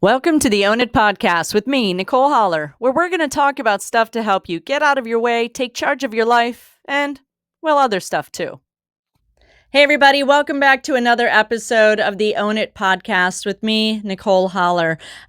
Welcome to the Own It podcast with me, Nicole, where we're going to talk about stuff to help you get out of your way, take charge of your life, and, well, other stuff too. Hey, everybody, welcome back to another episode of the Own It podcast with me, Nicole.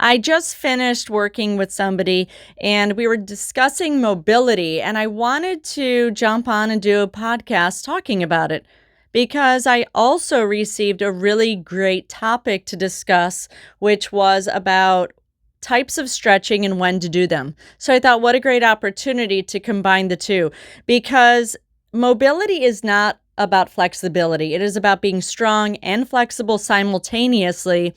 I just finished working with somebody and we were discussing mobility, and I wanted to jump on and do a podcast talking about it because I also received a really great topic to discuss, which was about types of stretching and when to do them. So I thought, what a great opportunity to combine the two, because mobility is not about flexibility. It is about being strong and flexible simultaneously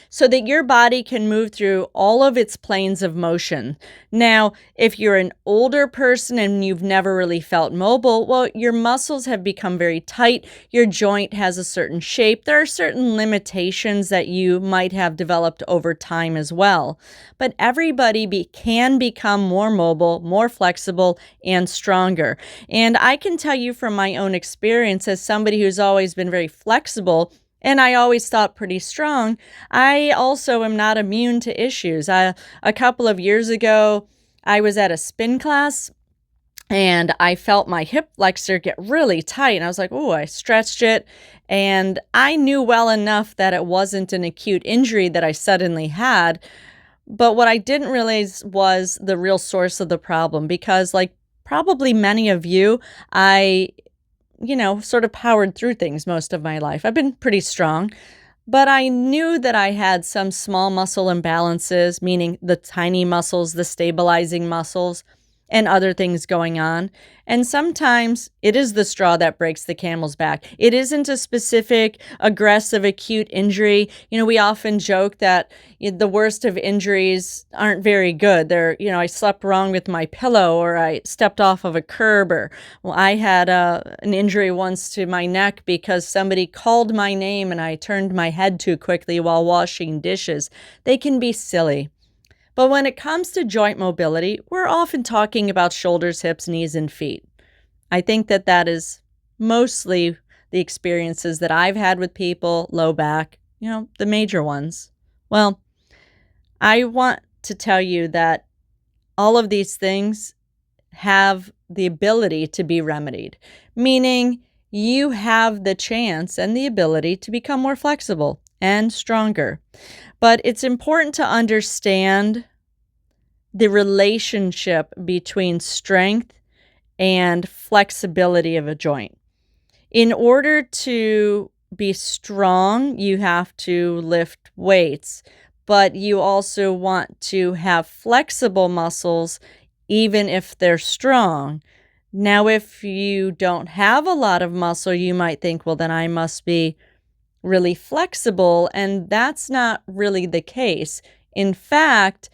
so that your body can move through all of its planes of motion. Now, if you're an older person and you've never really felt mobile, well, your muscles have become very tight. Your joint has a certain shape. There are certain limitations that you might have developed over time as well. But everybody can become more mobile, more flexible, and stronger. And I can tell you from my own experience as somebody who's always been very flexible, and I always thought pretty strong, I also am not immune to issues. A couple of years ago, I was at a spin class and I felt my hip flexor get really tight. And I was like, oh, I stretched it. And I knew well enough that it wasn't an acute injury that I suddenly had. But what I didn't realize was the real source of the problem, because like probably many of you, I sort of powered through things most of my life. I've been pretty strong, but I knew that I had some small muscle imbalances, meaning the tiny muscles, the stabilizing muscles, and other things going on. And sometimes it is the straw that breaks the camel's back. It isn't a specific aggressive acute injury. We often joke that the worst of injuries aren't very good. They're, I slept wrong with my pillow, or I stepped off of a curb, or I had an injury once to my neck because somebody called my name and I turned my head too quickly while washing dishes. They can be silly. But when it comes to joint mobility, we're often talking about shoulders, hips, knees, and feet. I think that is mostly the experiences that I've had with people, low back, the major ones. Well, I want to tell you that all of these things have the ability to be remedied, meaning you have the chance and the ability to become more flexible and stronger. But it's important to understand the relationship between strength and flexibility of a joint. In order to be strong, you have to lift weights, but you also want to have flexible muscles even if they're strong. Now, if you don't have a lot of muscle, you might think, well, then I must be really flexible, and that's not really the case. In fact,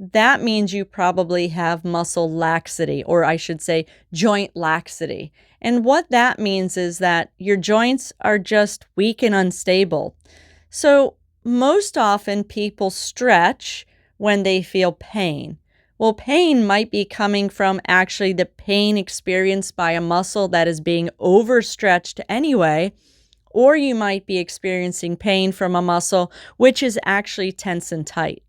that means you probably have muscle laxity, or I should say joint laxity. And what that means is that your joints are just weak and unstable. So most often people stretch when they feel pain. Well, pain might be coming from actually the pain experienced by a muscle that is being overstretched anyway, or you might be experiencing pain from a muscle which is actually tense and tight.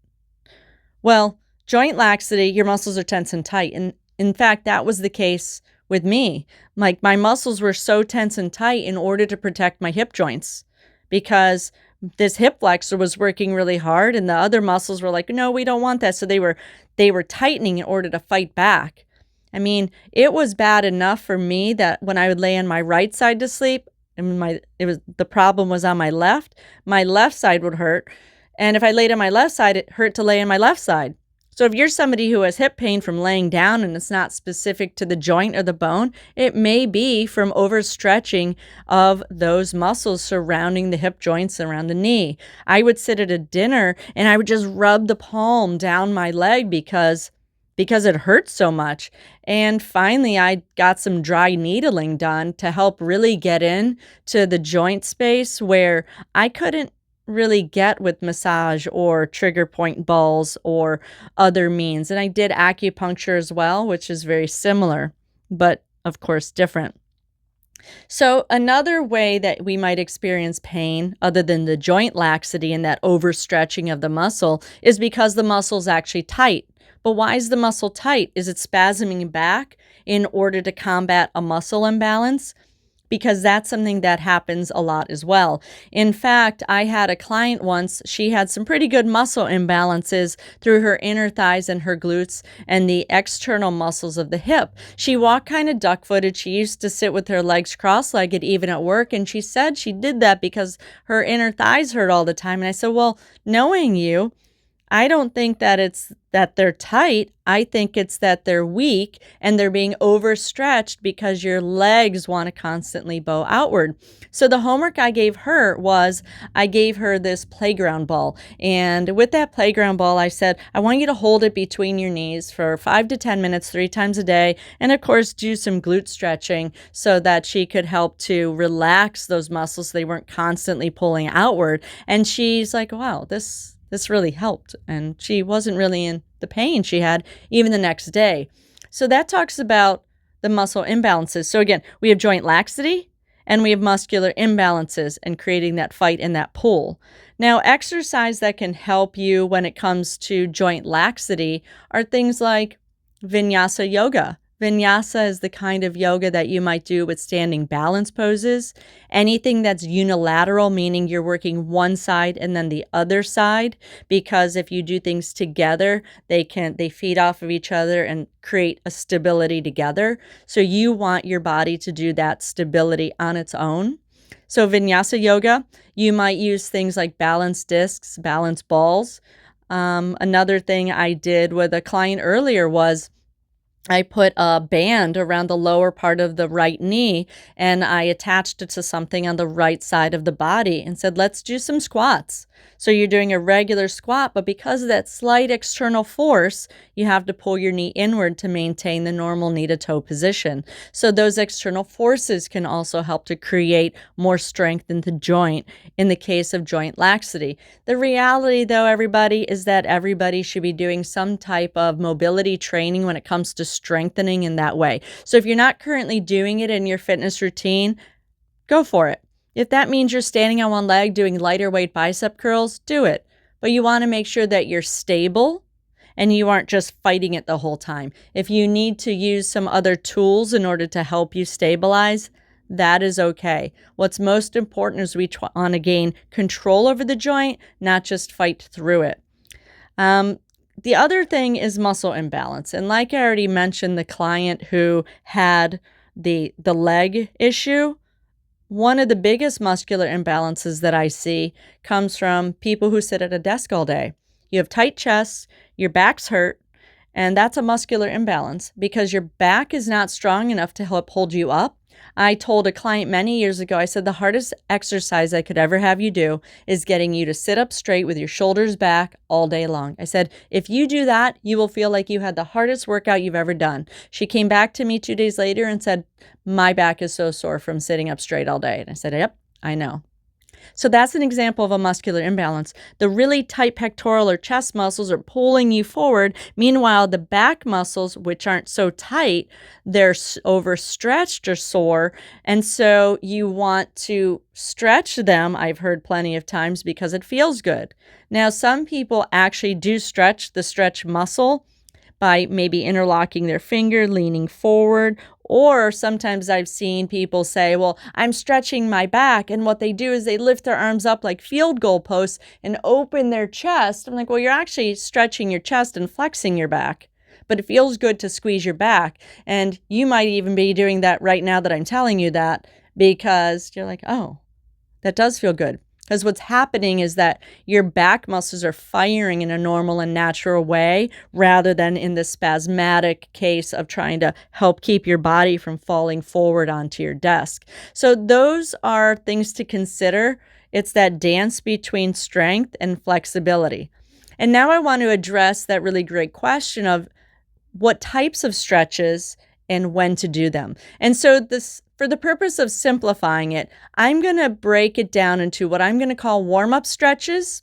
Well, joint laxity, your muscles are tense and tight. And in fact, that was the case with me. Like my muscles were so tense and tight in order to protect my hip joints, because this hip flexor was working really hard and the other muscles were like, no, we don't want that. So they were tightening in order to fight back. I mean, it was bad enough for me that when I would lay on my right side to sleep, and the problem was on my left side would hurt. And if I laid on my left side, it hurt to lay on my left side. So if you're somebody who has hip pain from laying down and it's not specific to the joint or the bone, it may be from overstretching of those muscles surrounding the hip joints around the knee. I would sit at a dinner and I would just rub the palm down my leg because it hurt so much. And finally, I got some dry needling done to help really get in to the joint space where I couldn't really get with massage or trigger point balls or other means. And I did acupuncture as well, which is very similar, but of course different. So, another way that we might experience pain, other than the joint laxity and that overstretching of the muscle, is because the muscle's actually tight. But why is the muscle tight? Is it spasming back in order to combat a muscle imbalance? Because that's something that happens a lot as well. In fact, I had a client once, she had some pretty good muscle imbalances through her inner thighs and her glutes and the external muscles of the hip. She walked kind of duck-footed. She used to sit with her legs cross-legged even at work, and she said she did that because her inner thighs hurt all the time. And I said, "Well, knowing you, I don't think that it's that they're tight. I think it's that they're weak and they're being overstretched because your legs want to constantly bow outward." So the homework I gave her was I gave her this playground ball. And with that playground ball, I said, I want you to hold it between your knees for 5 to 10 minutes, 3 times a day. And of course, do some glute stretching so that she could help to relax those muscles so they weren't constantly pulling outward. And she's like, wow, this really helped. And she wasn't really in the pain she had even the next day. So that talks about the muscle imbalances. So again, we have joint laxity and we have muscular imbalances and creating that fight and that pull. Now, exercise that can help you when it comes to joint laxity are things like vinyasa yoga. Vinyasa is the kind of yoga that you might do with standing balance poses. Anything that's unilateral, meaning you're working one side and then the other side, because if you do things together, they feed off of each other and create a stability together. So you want your body to do that stability on its own. So vinyasa yoga, you might use things like balance discs, balance balls. Another thing I did with a client earlier was I put a band around the lower part of the right knee and I attached it to something on the right side of the body and said, let's do some squats. So you're doing a regular squat, but because of that slight external force, you have to pull your knee inward to maintain the normal knee to toe position. So those external forces can also help to create more strength in the joint in the case of joint laxity. The reality, though, everybody, is that everybody should be doing some type of mobility training when it comes to strengthening in that way. So if you're not currently doing it in your fitness routine, go for it. If that means you're standing on one leg doing lighter weight bicep curls, do it. But you want to make sure that you're stable and you aren't just fighting it the whole time. If you need to use some other tools in order to help you stabilize, that is okay. What's most important is we want to gain control over the joint, not just fight through it. The other thing is muscle imbalance. And like I already mentioned, the client who had the leg issue, one of the biggest muscular imbalances that I see comes from people who sit at a desk all day. You have tight chests, your back's hurt, and that's a muscular imbalance because your back is not strong enough to help hold you up. I told a client many years ago, I said, the hardest exercise I could ever have you do is getting you to sit up straight with your shoulders back all day long. I said, if you do that, you will feel like you had the hardest workout you've ever done. She came back to me 2 days later and said, my back is so sore from sitting up straight all day. And I said, yep, I know. So that's an example of a muscular imbalance. The really tight pectoral or chest muscles are pulling you forward. Meanwhile, the back muscles, which aren't so tight, they're overstretched or sore. And so you want to stretch them, I've heard plenty of times, because it feels good. Now, some people actually do stretch the stretch muscle by maybe interlocking their finger, leaning forward, or sometimes I've seen people say, well, I'm stretching my back. And what they do is they lift their arms up like field goal posts and open their chest. I'm like, well, you're actually stretching your chest and flexing your back. But it feels good to squeeze your back. And you might even be doing that right now that I'm telling you that, because you're like, oh, that does feel good. Because what's happening is that your back muscles are firing in a normal and natural way rather than in the spasmodic case of trying to help keep your body from falling forward onto your desk. So those are things to consider. It's that dance between strength and flexibility. And now I want to address that really great question of what types of stretches and when to do them. And so this, for the purpose of simplifying it, I'm going to break it down into what I'm going to call warm-up stretches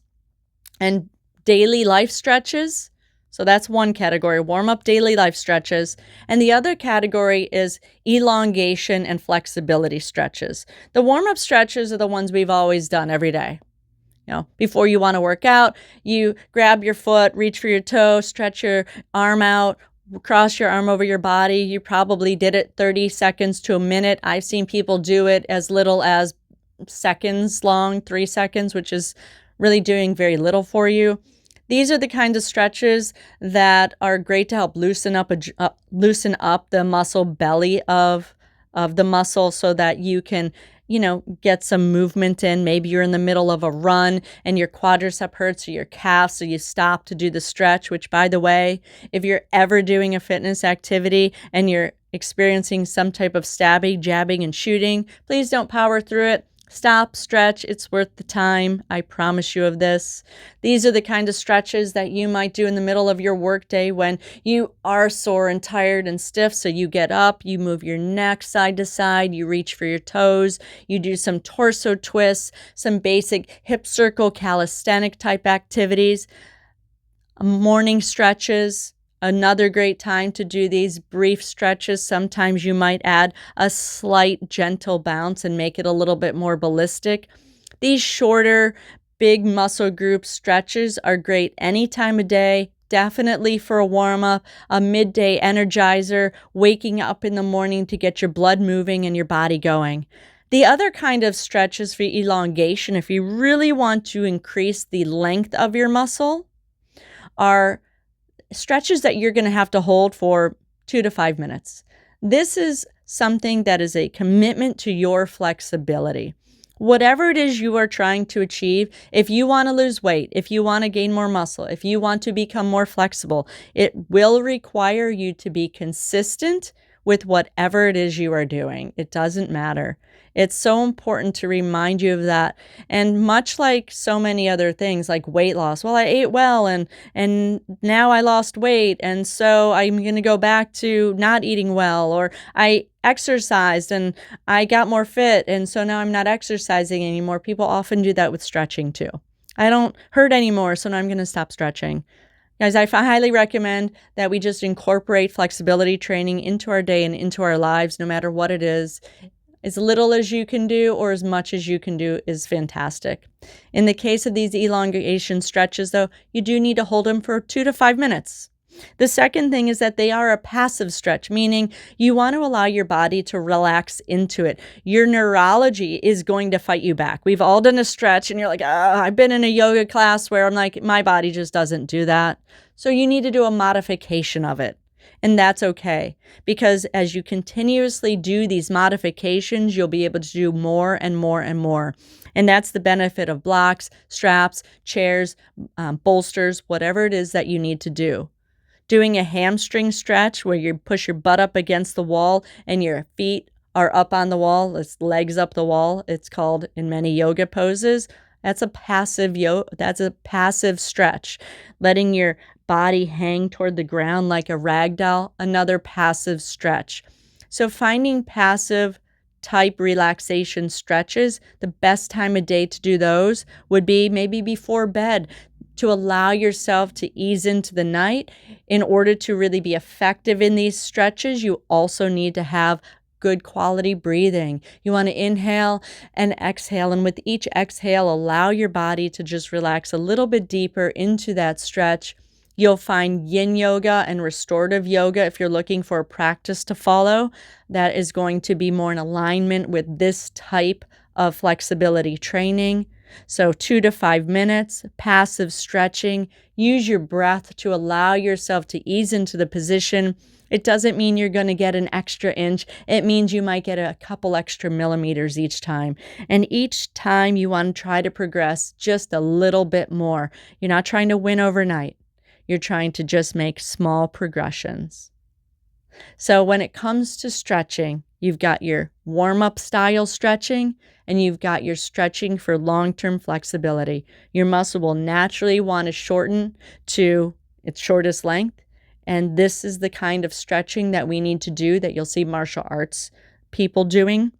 and daily life stretches. So that's one category, warm up daily life stretches. And the other category is elongation and flexibility stretches. The warm up stretches are the ones we've always done every day. Before you want to work out, you grab your foot, reach for your toe, stretch your arm out, cross your arm over your body. You probably did it 30 seconds to a minute. I've seen people do it as little as seconds long, 3 seconds, which is really doing very little for you. These are the kinds of stretches that are great to help loosen up the muscle belly of the muscle so that you can get some movement in. Maybe you're in the middle of a run and your quadricep hurts or your calf, so you stop to do the stretch, which, by the way, if you're ever doing a fitness activity and you're experiencing some type of stabbing, jabbing, and shooting, please don't power through it. Stop, stretch. It's worth the time. I promise you of this. These are the kind of stretches that you might do in the middle of your workday when you are sore and tired and stiff. So you get up, you move your neck side to side, you reach for your toes, you do some torso twists, some basic hip circle calisthenic type activities, morning stretches. Another great time to do these brief stretches. Sometimes you might add a slight gentle bounce and make it a little bit more ballistic. These shorter, big muscle group stretches are great any time of day. Definitely for a warm-up, a midday energizer, waking up in the morning to get your blood moving and your body going. The other kind of stretches for elongation, if you really want to increase the length of your muscle, are stretches that you're going to have to hold for 2 to 5 minutes. This is something that is a commitment to your flexibility. Whatever it is you are trying to achieve, if you want to lose weight, if you want to gain more muscle, if you want to become more flexible, it will require you to be consistent with whatever it is you are doing. It doesn't matter. It's so important to remind you of that. And much like so many other things like weight loss, well, I ate well and now I lost weight, and so I'm going to go back to not eating well, or I exercised and I got more fit, and so now I'm not exercising anymore. People often do that with stretching too. I don't hurt anymore, so now I'm going to stop stretching. Guys, I highly recommend that we just incorporate flexibility training into our day and into our lives, no matter what it is. As little as you can do or as much as you can do is fantastic. In the case of these elongation stretches, though, you do need to hold them for 2 to 5 minutes. The second thing is that they are a passive stretch, meaning you want to allow your body to relax into it. Your neurology is going to fight you back. We've all done a stretch and you're like, I've been in a yoga class where I'm like, my body just doesn't do that. So you need to do a modification of it. And that's okay, because as you continuously do these modifications, you'll be able to do more and more and more. And that's the benefit of blocks, straps, chairs, bolsters, whatever it is that you need to do. Doing a hamstring stretch where you push your butt up against the wall and your feet are up on the wall, it's legs up the wall, it's called in many yoga poses. That's a passive stretch. Letting your body hang toward the ground like a rag doll, another passive stretch. So finding passive type relaxation stretches, the best time of day to do those would be maybe before bed, to allow yourself to ease into the night. In order to really be effective in these stretches, you also need to have good quality breathing. You want to inhale and exhale, and with each exhale, allow your body to just relax a little bit deeper into that stretch. You'll find yin yoga and restorative yoga if you're looking for a practice to follow that is going to be more in alignment with this type of flexibility training. So 2 to 5 minutes, passive stretching. Use your breath to allow yourself to ease into the position. It doesn't mean you're going to get an extra inch. It means you might get a couple extra millimeters each time. And each time you want to try to progress just a little bit more. You're not trying to win overnight. You're trying to just make small progressions. So when it comes to stretching, you've got your warm-up style stretching and you've got your stretching for long-term flexibility. Your muscle will naturally want to shorten to its shortest length. And this is the kind of stretching that we need to do that you'll see martial arts people doing.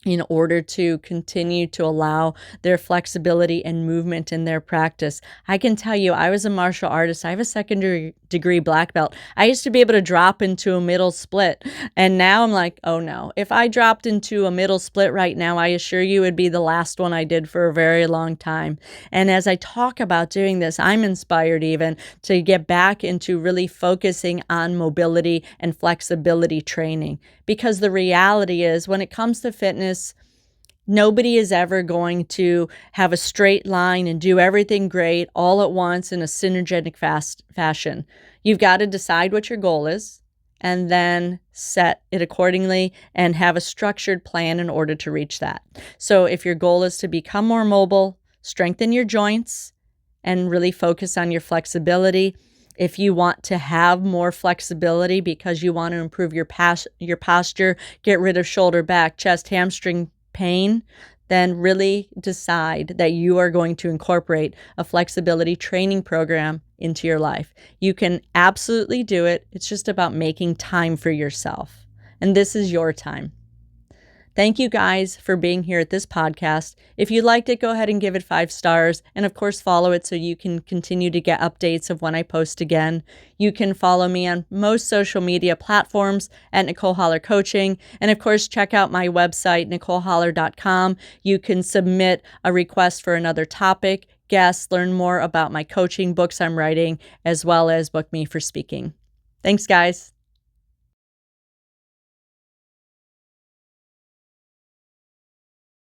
in order to continue to allow their flexibility and movement in their practice. I can tell you, I was a martial artist. I have a secondary degree black belt. I used to be able to drop into a middle split. And now I'm like, oh no, if I dropped into a middle split right now, I assure you it'd be the last one I did for a very long time. And as I talk about doing this, I'm inspired even to get back into really focusing on mobility and flexibility training. Because the reality is, when it comes to fitness, nobody is ever going to have a straight line and do everything great all at once in a synergetic fashion. You've got to decide what your goal is and then set it accordingly and have a structured plan in order to reach that. So if your goal is to become more mobile, strengthen your joints, and really focus on your flexibility. If you want to have more flexibility because you want to improve your posture, get rid of shoulder, back, chest, hamstring pain, then really decide that you are going to incorporate a flexibility training program into your life. You can absolutely do it. It's just about making time for yourself. And this is your time. Thank you guys for being here at this podcast. If you liked it, go ahead and give it 5 stars. And of course, follow it so you can continue to get updates of when I post again. You can follow me on most social media platforms at Nicole Holler Coaching. And of course, check out my website, NicoleHoller.com. You can submit a request for another topic, guests, learn more about my coaching, books I'm writing, as well as book me for speaking. Thanks, guys.